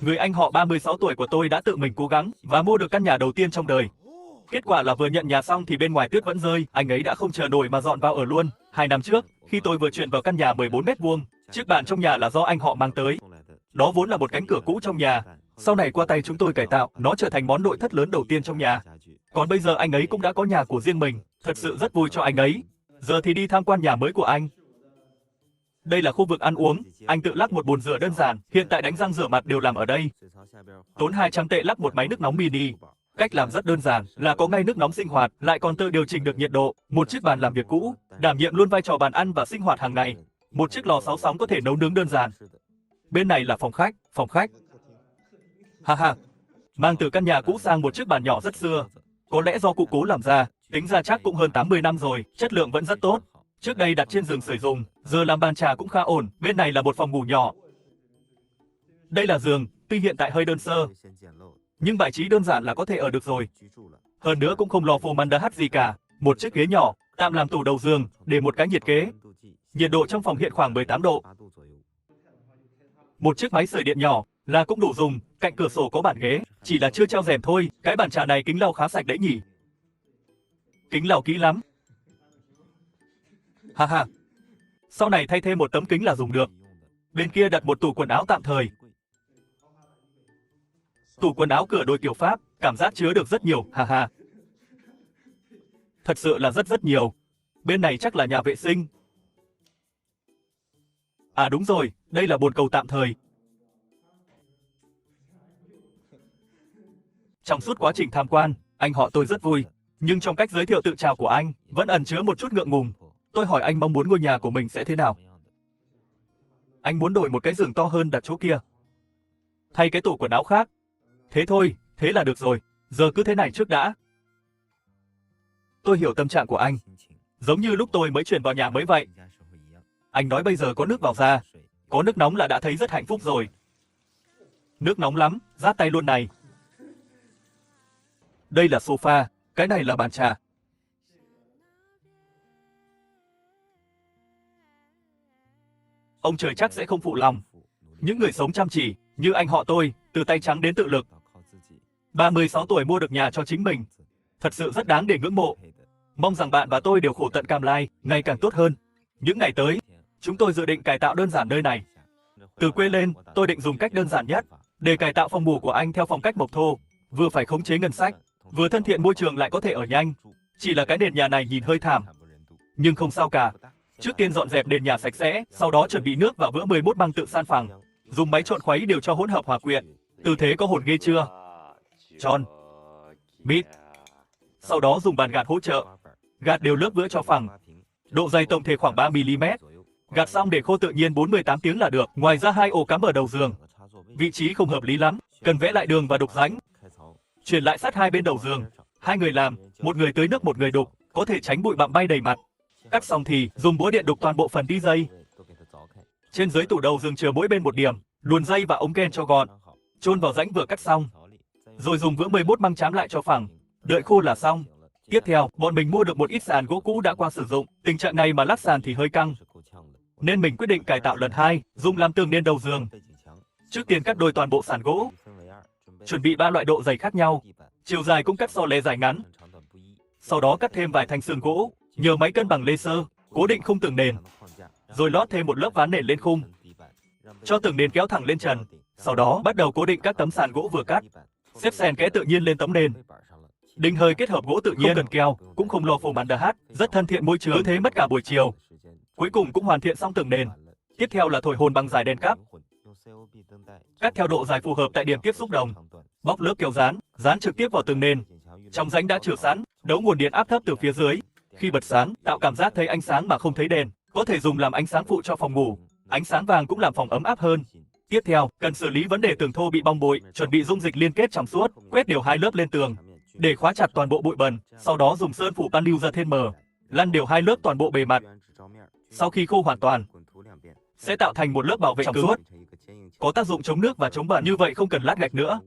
Người anh họ 36 tuổi của tôi đã tự mình cố gắng và mua được căn nhà đầu tiên trong đời. Kết quả là vừa nhận nhà xong thì bên ngoài tuyết vẫn rơi, anh ấy đã không chờ nổi mà dọn vào ở luôn. 2 năm trước, khi tôi vừa chuyển vào căn nhà 14 mét vuông, chiếc bàn trong nhà là do anh họ mang tới. Đó vốn là một cánh cửa cũ trong nhà. Sau này qua tay chúng tôi cải tạo, nó trở thành món nội thất lớn đầu tiên trong nhà. Còn bây giờ anh ấy cũng đã có nhà của riêng mình, thật sự rất vui cho anh ấy. Giờ thì đi tham quan nhà mới của anh. Đây là khu vực ăn uống, anh tự lắp một bồn rửa đơn giản, hiện tại đánh răng rửa mặt đều làm ở đây. Tốn 200 tệ lắp một máy nước nóng mini. Cách làm rất đơn giản, là có ngay nước nóng sinh hoạt, lại còn tự điều chỉnh được nhiệt độ. Một chiếc bàn làm việc cũ, đảm nhiệm luôn vai trò bàn ăn và sinh hoạt hàng ngày. Một chiếc lò 6 sóng có thể nấu nướng đơn giản. Bên này là phòng khách. Ha ha, mang từ căn nhà cũ sang một chiếc bàn nhỏ rất xưa. Có lẽ do cụ cố làm ra, tính ra chắc cũng hơn 80 năm rồi, chất lượng vẫn rất tốt. Trước đây đặt trên giường sưởi dùng, giờ làm bàn trà cũng khá ổn. Bên này là một phòng ngủ nhỏ. Đây là giường, tuy hiện tại hơi đơn sơ, nhưng bài trí đơn giản là có thể ở được rồi. Hơn nữa cũng không lo phô màn đá hát gì cả. Một chiếc ghế nhỏ, tạm làm tủ đầu giường, để một cái nhiệt kế. Nhiệt độ trong phòng hiện khoảng 18 độ. Một chiếc máy sưởi điện nhỏ, là cũng đủ dùng. Cạnh cửa sổ có bàn ghế, chỉ là chưa treo rèm thôi. Cái bàn trà này kính lau khá sạch đấy nhỉ. Kính lau kỹ lắm. Ha ha. Sau này thay thêm một tấm kính là dùng được. Bên kia đặt một tủ quần áo tạm thời. Tủ quần áo cửa đôi kiểu Pháp, cảm giác chứa được rất nhiều, ha ha. Thật sự là rất nhiều. Bên này chắc là nhà vệ sinh. À đúng rồi, đây là bồn cầu tạm thời. Trong suốt quá trình tham quan, anh họ tôi rất vui. Nhưng trong cách giới thiệu tự chào của anh, vẫn ẩn chứa một chút ngượng ngùng. Tôi hỏi anh mong muốn ngôi nhà của mình sẽ thế nào. Anh muốn đổi một cái giường to hơn đặt chỗ kia. Thay cái tủ quần áo khác. Thế thôi, thế là được rồi. Giờ cứ thế này trước đã. Tôi hiểu tâm trạng của anh. Giống như lúc tôi mới chuyển vào nhà mới vậy. Anh nói bây giờ có nước vào ra. Có nước nóng là đã thấy rất hạnh phúc rồi. Nước nóng lắm, rát tay luôn này. Đây là sofa, cái này là bàn trà. Ông trời chắc sẽ không phụ lòng. Những người sống chăm chỉ, như anh họ tôi, từ tay trắng đến tự lực. 36 tuổi mua được nhà cho chính mình. Thật sự rất đáng để ngưỡng mộ. Mong rằng bạn và tôi đều khổ tận cam lai, ngày càng tốt hơn. Những ngày tới, chúng tôi dự định cải tạo đơn giản nơi này. Từ quê lên, tôi định dùng cách đơn giản nhất để cải tạo phòng ngủ của anh theo phong cách mộc thô, vừa phải khống chế ngân sách, vừa thân thiện môi trường lại có thể ở nhanh. Chỉ là cái nền nhà này nhìn hơi thảm, nhưng không sao cả. Trước tiên dọn dẹp nền nhà sạch sẽ, sau đó chuẩn bị nước và vữa 11 băng tự san phẳng. Dùng máy trộn khuấy đều cho hỗn hợp hòa quyện. Tư thế có hồn ghê chưa? Tròn, mít. Sau đó dùng bàn gạt hỗ trợ, gạt đều lớp vữa cho phẳng. Độ dày tổng thể khoảng 3 mm. Gạt xong để khô tự nhiên 48 tiếng là được. Ngoài ra 2 ổ cắm ở đầu giường. Vị trí không hợp lý lắm, cần vẽ lại đường và đục rãnh. Chuyển lại sát hai bên đầu giường. 2 người làm, một người tưới nước một người đục, có thể tránh bụi bặm bay đầy mặt. Cắt xong thì dùng búa điện đục toàn bộ phần đi dây. Trên dưới tủ đầu giường chừa mỗi bên một điểm, luồn dây và ống ken cho gọn. Chôn vào rãnh vừa cắt xong. Rồi dùng vữa 11 băng chám lại cho phẳng. Đợi khô là xong. Tiếp theo, bọn mình mua được một ít sàn gỗ cũ đã qua sử dụng. Tình trạng này mà lát sàn thì hơi căng, nên mình quyết định cải tạo lần 2, dùng làm tường nền đầu giường. Trước tiên cắt đôi toàn bộ sàn gỗ. Chuẩn bị 3 loại độ dày khác nhau. Chiều dài cũng cắt so lê dài ngắn. Sau đó cắt thêm vài thanh xương gỗ, nhờ máy cân bằng laser, cố định khung tường nền. Rồi lót thêm một lớp ván nền lên khung. Cho tường nền kéo thẳng lên trần. Sau đó bắt đầu cố định các tấm sàn gỗ vừa cắt. Xếp xen kẽ tự nhiên lên tấm nền. Đinh hơi kết hợp gỗ tự nhiên, không cần keo, cũng không lo phô màn đá hát, rất thân thiện môi trường. Cứ thế mất cả buổi chiều. Cuối cùng cũng hoàn thiện xong tường nền. Tiếp theo là thổi hồn bằng dải đèn cáp. Cắt theo độ dài phù hợp tại điểm tiếp xúc đồng. Bóc lớp keo dán trực tiếp vào tường nền. Trong rãnh đã chừa sẵn, đấu nguồn điện áp thấp từ phía dưới. Khi bật sáng, tạo cảm giác thấy ánh sáng mà không thấy đèn. Có thể dùng làm ánh sáng phụ cho phòng ngủ. Ánh sáng vàng cũng làm phòng ấm áp hơn. Tiếp theo, cần xử lý vấn đề tường thô bị bong bụi, chuẩn bị dung dịch liên kết trong suốt, quét đều 2 lớp lên tường để khóa chặt toàn bộ bụi bẩn. Sau đó dùng sơn phủ pan lưu ra thêm mờ, lăn đều 2 lớp toàn bộ bề mặt. Sau khi khô hoàn toàn, sẽ tạo thành một lớp bảo vệ trong suốt, có tác dụng chống nước và chống bẩn. Như vậy không cần lát gạch nữa.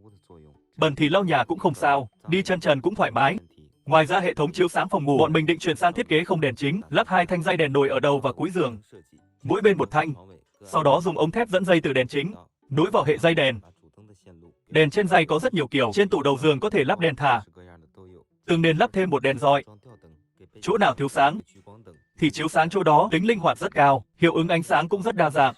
Bẩn thì lau nhà cũng không sao, đi chân trần cũng thoải mái. Ngoài ra hệ thống chiếu sáng phòng ngủ, bọn mình định chuyển sang thiết kế không đèn chính, lắp 2 thanh dây đèn nồi ở đầu và cuối giường, mỗi bên một thanh. Sau đó dùng ống thép dẫn dây từ đèn chính nối vào hệ dây đèn. Đèn trên giày có rất nhiều kiểu, trên tủ đầu giường có thể lắp đèn thả. Từng nên lắp thêm một đèn rọi. Chỗ nào thiếu sáng thì chiếu sáng chỗ đó, tính linh hoạt rất cao, hiệu ứng ánh sáng cũng rất đa dạng.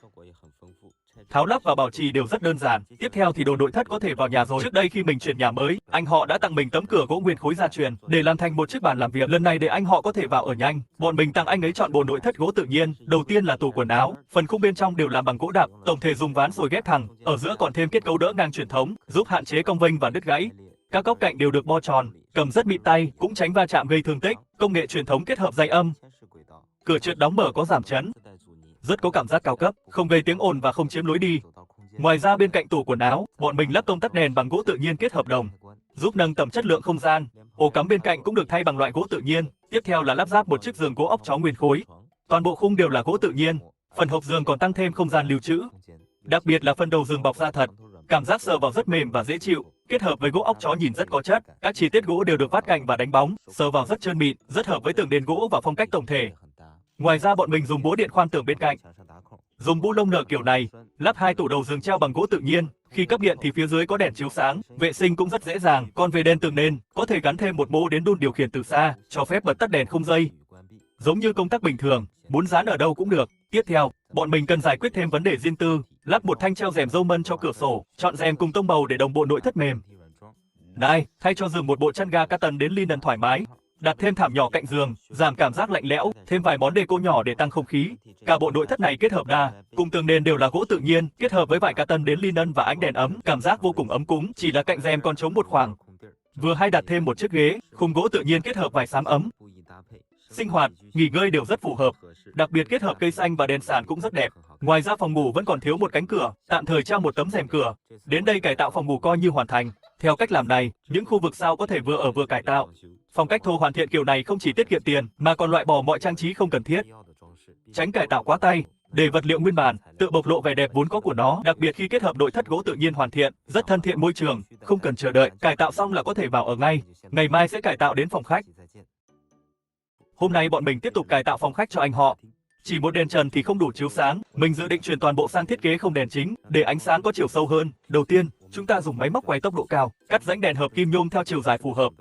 Tháo lắp và bảo trì đều rất đơn giản. Tiếp theo thì đồ nội thất có thể vào nhà rồi. Trước đây khi mình chuyển nhà mới, anh họ đã tặng mình tấm cửa gỗ nguyên khối gia truyền để làm thành một chiếc bàn làm việc. Lần này để anh họ có thể vào ở nhanh, bọn mình tặng anh ấy chọn bộ nội thất gỗ tự nhiên. Đầu tiên là tủ quần áo, phần khung bên trong đều làm bằng gỗ đặc, tổng thể dùng ván rồi ghép thẳng, ở giữa còn thêm kết cấu đỡ ngang truyền thống, giúp hạn chế cong vênh và đứt gãy. Các góc cạnh đều được bo tròn, cầm rất mịn tay, cũng tránh va chạm gây thương tích. Công nghệ truyền thống kết hợp dây âm. Cửa trượt đóng mở có giảm chấn, rất có cảm giác cao cấp, không gây tiếng ồn và không chiếm lối đi. Ngoài ra bên cạnh tủ quần áo, bọn mình lắp công tắc đèn bằng gỗ tự nhiên kết hợp đồng, giúp nâng tầm chất lượng không gian. Ổ cắm bên cạnh cũng được thay bằng loại gỗ tự nhiên. Tiếp theo là lắp ráp một chiếc giường gỗ ốc chó nguyên khối. Toàn bộ khung đều là gỗ tự nhiên. Phần hộc giường còn tăng thêm không gian lưu trữ. Đặc biệt là phần đầu giường bọc da thật, cảm giác sờ vào rất mềm và dễ chịu. Kết hợp với gỗ ốc chó nhìn rất có chất. Các chi tiết gỗ đều được vát cạnh và đánh bóng, sờ vào rất trơn mịn, rất hợp với tường nền gỗ và phong cách tổng thể. Ngoài ra bọn mình dùng búa điện khoan tường bên cạnh. Dùng bu lông nở kiểu này, lắp 2 tủ đầu giường treo bằng gỗ tự nhiên. Khi cấp điện thì phía dưới có đèn chiếu sáng, vệ sinh cũng rất dễ dàng. Còn về đèn tường nền, có thể gắn thêm một mô đến đun điều khiển từ xa, cho phép bật tắt đèn không dây. Giống như công tắc bình thường, muốn dán ở đâu cũng được. Tiếp theo, bọn mình cần giải quyết thêm vấn đề riêng tư, lắp một thanh treo rèm dâu mân cho cửa sổ, chọn rèm cùng tông màu để đồng bộ nội thất mềm. Đây, thay cho giường một bộ chăn ga cotton đến linen thoải mái. Đặt thêm thảm nhỏ cạnh giường, giảm cảm giác lạnh lẽo, thêm vài món deco nhỏ để tăng không khí. Cả bộ nội thất này kết hợp đa, cùng tường nền đều là gỗ tự nhiên, kết hợp với vải cotton đến linen và ánh đèn ấm, cảm giác vô cùng ấm cúng. Chỉ là cạnh rèm còn trống một khoảng. Vừa hay đặt thêm một chiếc ghế, khung gỗ tự nhiên kết hợp vải xám ấm. Sinh hoạt, nghỉ ngơi đều rất phù hợp. Đặc biệt kết hợp cây xanh và đèn sàn cũng rất đẹp. Ngoài ra phòng ngủ vẫn còn thiếu một cánh cửa, tạm thời treo một tấm rèm cửa. Đến đây cải tạo phòng ngủ coi như hoàn thành. Theo cách làm này, những khu vực sau có thể vừa ở vừa cải tạo. Phong cách thô hoàn thiện kiểu này không chỉ tiết kiệm tiền mà còn loại bỏ mọi trang trí không cần thiết. Tránh cải tạo quá tay, để vật liệu nguyên bản tự bộc lộ vẻ đẹp vốn có của nó. Đặc biệt khi kết hợp nội thất gỗ tự nhiên hoàn thiện, rất thân thiện môi trường, không cần chờ đợi, cải tạo xong là có thể vào ở ngay. Ngày mai sẽ cải tạo đến phòng khách. Hôm nay bọn mình tiếp tục cải tạo phòng khách cho anh họ. Chỉ một đèn trần thì không đủ chiếu sáng, mình dự định chuyển toàn bộ sang thiết kế không đèn chính, để ánh sáng có chiều sâu hơn. Đầu tiên, chúng ta dùng máy móc quay tốc độ cao, cắt rãnh đèn hợp kim nhôm theo chiều dài phù hợp.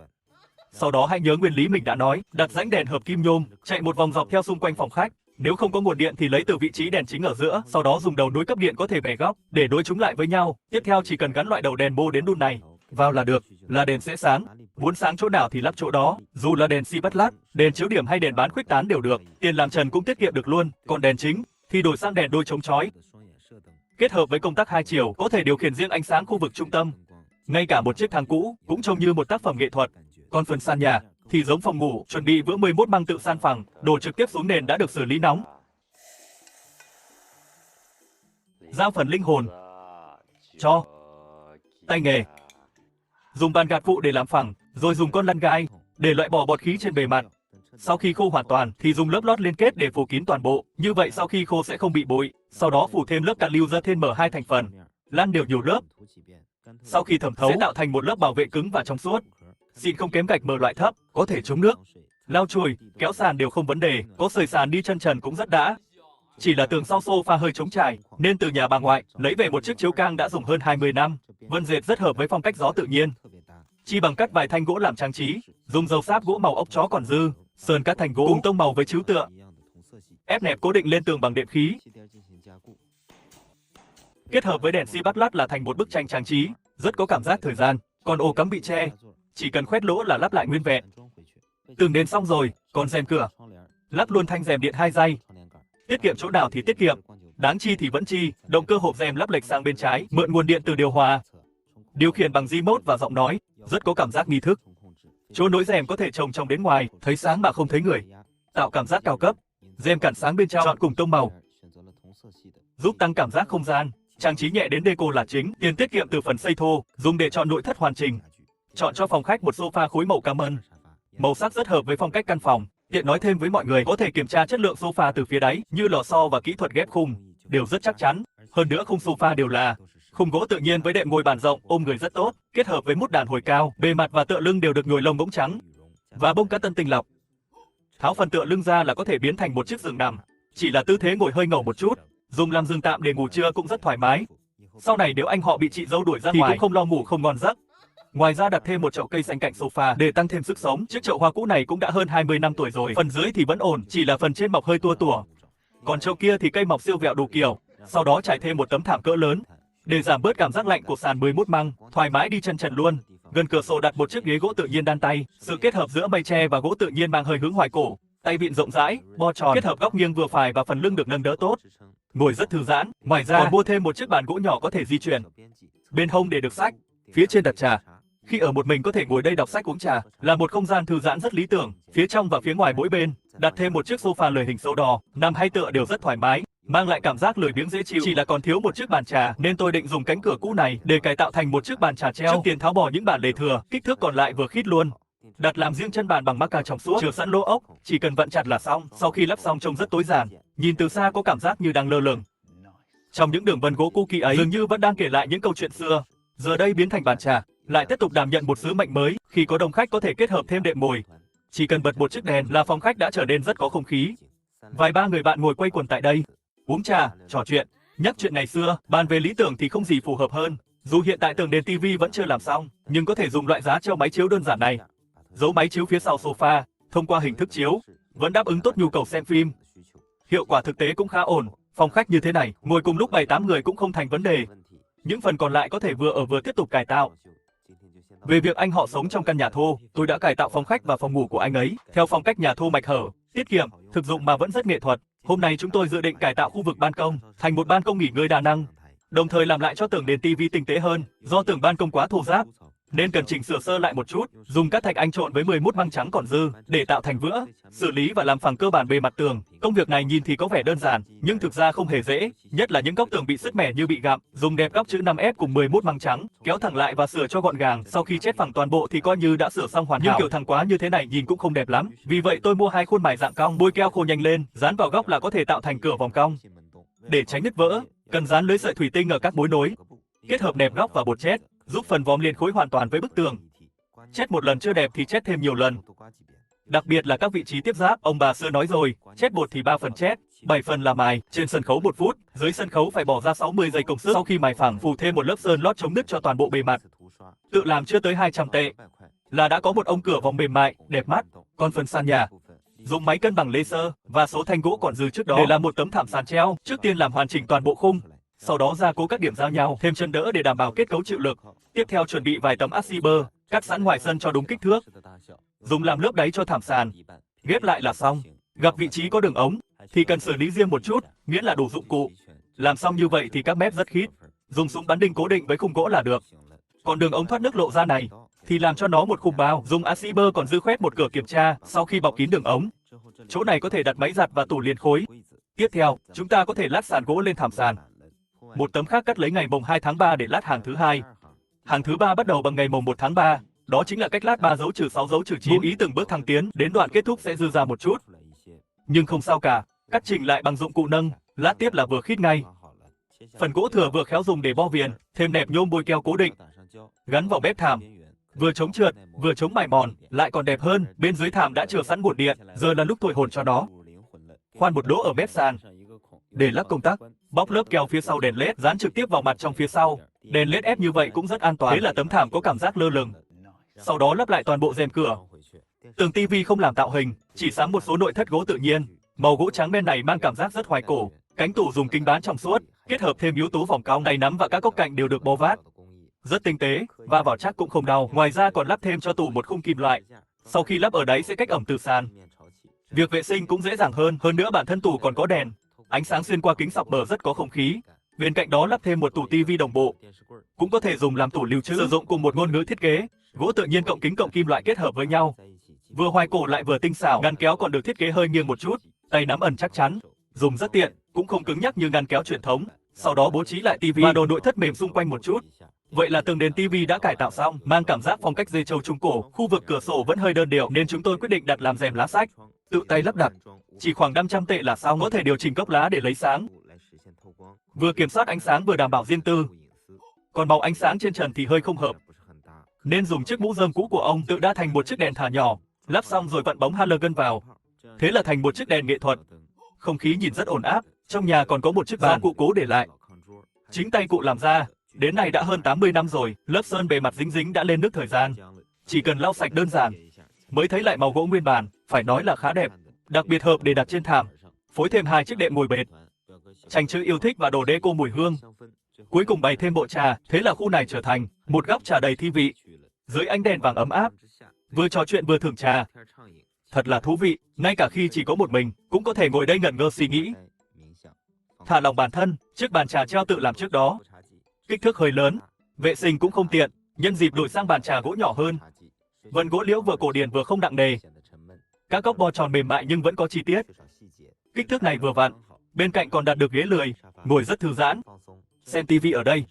Sau đó hãy nhớ nguyên lý mình đã nói, đặt rãnh đèn hợp kim nhôm, chạy một vòng dọc theo xung quanh phòng khách. Nếu không có nguồn điện thì lấy từ vị trí đèn chính ở giữa, sau đó dùng đầu nối cấp điện có thể bẻ góc để nối chúng lại với nhau. Tiếp theo chỉ cần gắn loại đầu đèn bô đến đun này vào là được, là đèn sẽ sáng. Muốn sáng chỗ nào thì lắp chỗ đó, dù là đèn xi bắt lát, đèn chiếu điểm hay đèn bán khuếch tán đều được. Tiền làm trần cũng tiết kiệm được luôn. Còn đèn chính thì đổi sang đèn đôi chống chói. Kết hợp với công tắc 2 chiều, có thể điều khiển riêng ánh sáng khu vực trung tâm. Ngay cả một chiếc thang cũ cũng trông như một tác phẩm nghệ thuật. Còn phần sàn nhà thì giống phòng ngủ, chuẩn bị vữa 11 măng tự san phẳng, đổ trực tiếp xuống nền đã được xử lý nóng. Giao phần linh hồn cho tay nghề. Dùng bàn gạt phụ để làm phẳng, rồi dùng con lăn gai để loại bỏ bọt khí trên bề mặt. Sau khi khô hoàn toàn thì dùng lớp lót liên kết để phủ kín toàn bộ. Như vậy sau khi khô sẽ không bị bụi. Sau đó phủ thêm lớp cạn lưu ra thêm M2 thành phần, lăn đều nhiều lớp. Sau khi thẩm thấu sẽ tạo thành một lớp bảo vệ cứng và trong suốt. Xịn không kém gạch M loại thấp, có thể chống nước. Lau chùi, kéo sàn đều không vấn đề, có sưởi sàn đi chân trần cũng rất đã. Chỉ là tường sau sofa hơi trống trải, nên từ nhà bà ngoại lấy về một chiếc chiếu cang đã dùng hơn 20 năm. Vân dệt rất hợp với phong cách gió tự nhiên. Chi bằng cắt vài thanh gỗ làm trang trí, dùng dầu sáp gỗ màu ốc chó còn dư, sờn cắt thành gỗ cùng tông màu với chiếu tựa. Ép nẹp cố định lên tường bằng đệm khí. Kết hợp với đèn xi bắt lát là thành một bức tranh trang trí, rất có cảm giác thời gian. Còn ổ cắm bị che, chỉ cần khoét lỗ là lắp lại nguyên vẹn. Tường nền xong rồi, còn rèm cửa, lắp luôn thanh rèm điện 2 giây. Tiết kiệm chỗ nào thì tiết kiệm, đáng chi thì vẫn chi. Động cơ hộp rèm lắp lệch sang bên trái, mượn nguồn điện từ điều hòa. Điều khiển bằng remote và giọng nói, rất có cảm giác nghi thức. Chỗ nối rèm có thể trồng trong đến ngoài, thấy sáng mà không thấy người, tạo cảm giác cao cấp. Rèm cản sáng bên trong chọn cùng tông màu, giúp tăng cảm giác không gian. Trang trí nhẹ đến deco là chính. Tiền tiết kiệm từ phần xây thô, dùng để chọn nội thất hoàn chỉnh. Chọn cho phòng khách một sofa khối màu cam ân. Màu sắc rất hợp với phong cách căn phòng. Tiện nói thêm với mọi người, có thể kiểm tra chất lượng sofa từ phía đáy, như lò xo và kỹ thuật ghép khung đều rất chắc chắn. Hơn nữa khung sofa đều là khung gỗ tự nhiên với đệm ngồi bàn rộng, ôm người rất tốt, kết hợp với mút đàn hồi cao. Bề mặt và tựa lưng đều được nhồi lông bóng trắng và bông cotton tinh lọc. Tháo phần tựa lưng ra là có thể biến thành một chiếc giường nằm. Chỉ là tư thế ngồi hơi ngầu một chút, dùng làm giường tạm để ngủ trưa cũng rất thoải mái. Sau này nếu anh họ bị chị dâu đuổi ra ngoài thì cũng không lo ngủ không ngon giấc. Ngoài ra đặt thêm một chậu cây xanh cạnh sofa để tăng thêm sức sống. Chiếc chậu hoa cũ này cũng đã hơn 20 năm tuổi rồi. Phần dưới thì vẫn ổn, chỉ là phần trên mọc hơi tua tủa. Còn chậu kia thì cây mọc siêu vẹo đủ kiểu. Sau đó trải thêm một tấm thảm cỡ lớn để giảm bớt cảm giác lạnh của sàn 11 măng, thoải mái đi chân trần luôn. Gần cửa sổ đặt một chiếc ghế gỗ tự nhiên đan tay, sự kết hợp giữa mây tre và gỗ tự nhiên mang hơi hướng hoài cổ. Tay vịn rộng rãi, bo tròn, kết hợp góc nghiêng vừa phải và phần lưng được nâng đỡ tốt. Ngồi rất thư giãn. Ngoài ra còn mua thêm một chiếc bàn gỗ nhỏ có thể di chuyển. Bên hông để được sách, phía trên đặt trà. Khi ở một mình có thể ngồi đây đọc sách uống trà, là một không gian thư giãn rất lý tưởng. Phía trong và phía ngoài mỗi bên đặt thêm một chiếc sofa lười hình sâu đỏ, nằm hay tựa đều rất thoải mái, mang lại cảm giác lười biếng dễ chịu. Chỉ là còn thiếu một chiếc bàn trà nên tôi định dùng cánh cửa cũ này để cải tạo thành một chiếc bàn trà treo. Trước tiên tháo bỏ những bản lề thừa, kích thước còn lại vừa khít luôn. Đặt làm riêng chân bàn bằng mắc ca trong suốt, chừa sẵn lỗ ốc, chỉ cần vặn chặt là xong. Sau khi lắp xong trông rất tối giản, nhìn từ xa có cảm giác như đang lơ lửng. Trong những đường vân gỗ cũ kỹ ấy, dường như vẫn đang kể lại những câu chuyện xưa. Giờ đây biến thành bàn trà, lại tiếp tục đảm nhận một sứ mệnh mới. Khi có đông khách có thể kết hợp thêm đệm ngồi. Chỉ cần bật một chiếc đèn là phòng khách đã trở nên rất có không khí. Vài ba người bạn ngồi quây quần tại đây, uống trà, trò chuyện, nhắc chuyện ngày xưa. Bàn về lý tưởng thì không gì phù hợp hơn. Dù hiện tại tường đèn tivi vẫn chưa làm xong, nhưng có thể dùng loại giá treo máy chiếu đơn giản này. Giấu máy chiếu phía sau sofa, thông qua hình thức chiếu, vẫn đáp ứng tốt nhu cầu xem phim. Hiệu quả thực tế cũng khá ổn. Phòng khách như thế này, ngồi cùng lúc 7-8 người cũng không thành vấn đề. Những phần còn lại có thể vừa ở vừa tiếp tục cải tạo. Về việc anh họ sống trong căn nhà thô, tôi đã cải tạo phòng khách và phòng ngủ của anh ấy theo phong cách nhà thô mạch hở, tiết kiệm, thực dụng mà vẫn rất nghệ thuật. Hôm nay chúng tôi dự định cải tạo khu vực ban công thành một ban công nghỉ ngơi đa năng, đồng thời làm lại cho tường đèn tivi tinh tế hơn. Do tường ban công quá thô ráp nên cần chỉnh sửa sơ lại một chút, dùng cát thạch anh trộn với 11 măng trắng còn dư để tạo thành vữa, xử lý và làm phẳng cơ bản bề mặt tường. Công việc này nhìn thì có vẻ đơn giản, nhưng thực ra không hề dễ, nhất là những góc tường bị sứt mẻ như bị gặm. Dùng đệm góc chữ 5F cùng 11 măng trắng, kéo thẳng lại và sửa cho gọn gàng. Sau khi chét phẳng toàn bộ thì coi như đã sửa xong hoàn hảo. Nhưng kiểu thẳng quá như thế này nhìn cũng không đẹp lắm. Vì vậy tôi mua 2 khuôn mài dạng cong, bôi keo khô nhanh lên, dán vào góc là có thể tạo thành cửa vòng cong. Để tránh nứt vỡ, cần dán lưới sợi thủy tinh ở các mối nối, kết hợp nẹp góc và bột chét, giúp phần vòm liền khối hoàn toàn với bức tường. Chét một lần chưa đẹp thì chét thêm nhiều lần. Đặc biệt là các vị trí tiếp giáp, ông bà xưa nói rồi, chét bột thì 3 phần chét, 7 phần là mài. Trên sân khấu 1 phút, dưới sân khấu phải bỏ ra 60 giây công sức. Sau khi mài phẳng, phủ thêm một lớp sơn lót chống nứt cho toàn bộ bề mặt. Tự làm chưa tới 200 tệ là đã có một ông cửa vòng mềm mại, đẹp mắt. Còn phần sàn nhà, dùng máy cân bằng laser và số thanh gỗ còn dư trước đó để làm một tấm thảm sàn treo. Trước tiên làm hoàn chỉnh toàn bộ khung, sau đó gia cố các điểm giao nhau, thêm chân đỡ để đảm bảo kết cấu chịu lực. Tiếp theo chuẩn bị vài tấm ACB, cắt sẵn ngoài sân cho đúng kích thước, dùng làm lớp đáy cho thảm sàn. Ghép lại là xong. Gặp vị trí có đường ống thì cần xử lý riêng một chút, miễn là đủ dụng cụ. Làm xong như vậy thì các mép rất khít, dùng súng bắn đinh cố định với khung gỗ là được. Còn đường ống thoát nước lộ ra này thì làm cho nó một khung bao, dùng ACB còn dư khoét một cửa kiểm tra. Sau khi bọc kín đường ống, chỗ này có thể đặt máy giặt và tủ liền khối. Tiếp theo, chúng ta có thể lát sàn gỗ lên thảm sàn. Một tấm khác cắt lấy ngày mùng 2 tháng 3 để lát hàng thứ hai. Hàng thứ 3 bắt đầu bằng ngày mùng 1 tháng 3. Đó chính là cách lát 3 dấu trừ 6 dấu trừ 9. Vô ý từng bước thăng tiến, đến đoạn kết thúc sẽ dư ra một chút. Nhưng không sao cả, cắt chỉnh lại bằng dụng cụ nâng, lát tiếp là vừa khít ngay. Phần gỗ thừa vừa khéo dùng để bo viền, thêm nẹp nhôm bôi keo cố định, gắn vào bếp thảm. Vừa chống trượt, vừa chống mài mòn, lại còn đẹp hơn. Bên dưới thảm đã chừa sẵn bột điện, giờ là lúc thổi hồn cho nó. Khoan một lỗ ở mép sàn để lắp công tắc, bóc lớp keo phía sau đèn led, dán trực tiếp vào mặt trong phía sau. Đèn led ép như vậy cũng rất an toàn, thế là tấm thảm có cảm giác lơ lửng. Sau đó lắp lại toàn bộ rèm cửa. Tường tivi không làm tạo hình, chỉ sắm một số nội thất gỗ tự nhiên. Màu gỗ trắng bên này mang cảm giác rất hoài cổ. Cánh tủ dùng kính bán trong suốt, kết hợp thêm yếu tố vòng cong, tay nắm và các góc cạnh đều được bó vát. Rất tinh tế, và vào chắc cũng không đau. Ngoài ra còn lắp thêm cho tủ một khung kim loại. Sau khi lắp ở đáy sẽ cách ẩm từ sàn. Việc vệ sinh cũng dễ dàng hơn nữa bản thân tủ còn có đèn. Ánh sáng xuyên qua kính sọc bờ rất có không khí. Bên cạnh đó lắp thêm một tủ tivi đồng bộ, cũng có thể dùng làm tủ lưu trữ, sử dụng cùng một ngôn ngữ thiết kế. Gỗ tự nhiên cộng kính cộng kim loại kết hợp với nhau, vừa hoài cổ lại vừa tinh xảo. Ngăn kéo còn được thiết kế hơi nghiêng một chút, tay nắm ẩn chắc chắn, dùng rất tiện, cũng không cứng nhắc như ngăn kéo truyền thống. Sau đó bố trí lại tivi và đồ nội thất mềm xung quanh một chút. Vậy là tường đèn tivi đã cải tạo xong, mang cảm giác phong cách dê châu Trung Cổ. Khu vực cửa sổ vẫn hơi đơn điệu nên chúng tôi quyết định đặt làm rèm lá sách, tự tay lắp đặt. Chỉ khoảng 500 tệ là xong, có thể điều chỉnh góc lá để lấy sáng, vừa kiểm soát ánh sáng vừa đảm bảo riêng tư. Còn màu ánh sáng trên trần thì hơi không hợp, nên dùng chiếc mũ rơm cũ của ông tự đã thành một chiếc đèn thả nhỏ, lắp xong rồi vặn bóng halogen vào. Thế là thành một chiếc đèn nghệ thuật. Không khí nhìn rất ổn áp. Trong nhà còn có một chiếc bàn cụ cố để lại. chính tay cụ làm ra. Đến nay đã hơn 80 năm rồi, lớp sơn bề mặt dính dính đã lên nước thời gian. Chỉ cần lau sạch đơn giản, mới thấy lại màu gỗ nguyên bản, phải nói là khá đẹp. Đặc biệt hợp để đặt trên thảm, phối thêm 2 chiếc đệm ngồi bệt. Tranh chữ yêu thích và đồ deco mùi hương. Cuối cùng bày thêm bộ trà, thế là khu này trở thành một góc trà đầy thi vị. Dưới ánh đèn vàng ấm áp, vừa trò chuyện vừa thưởng trà. Thật là thú vị, ngay cả khi chỉ có một mình, cũng có thể ngồi đây ngẩn ngơ suy nghĩ. Thả lòng bản thân, chiếc bàn trà treo tự làm trước đó. Kích thước hơi lớn, vệ sinh cũng không tiện, nhân dịp đổi sang bàn trà gỗ nhỏ hơn. Vân gỗ liễu vừa cổ điển vừa không nặng nề. Các góc bo tròn mềm mại nhưng vẫn có chi tiết. Kích thước này vừa vặn, bên cạnh còn đặt được ghế lười, ngồi rất thư giãn. Xem tivi ở đây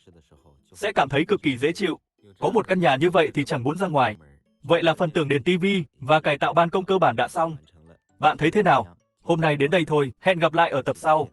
sẽ cảm thấy cực kỳ dễ chịu. Có một căn nhà như vậy thì chẳng muốn ra ngoài. Vậy là phần tường nền tivi và cải tạo ban công cơ bản đã xong. Bạn thấy thế nào? Hôm nay đến đây thôi, hẹn gặp lại ở tập sau.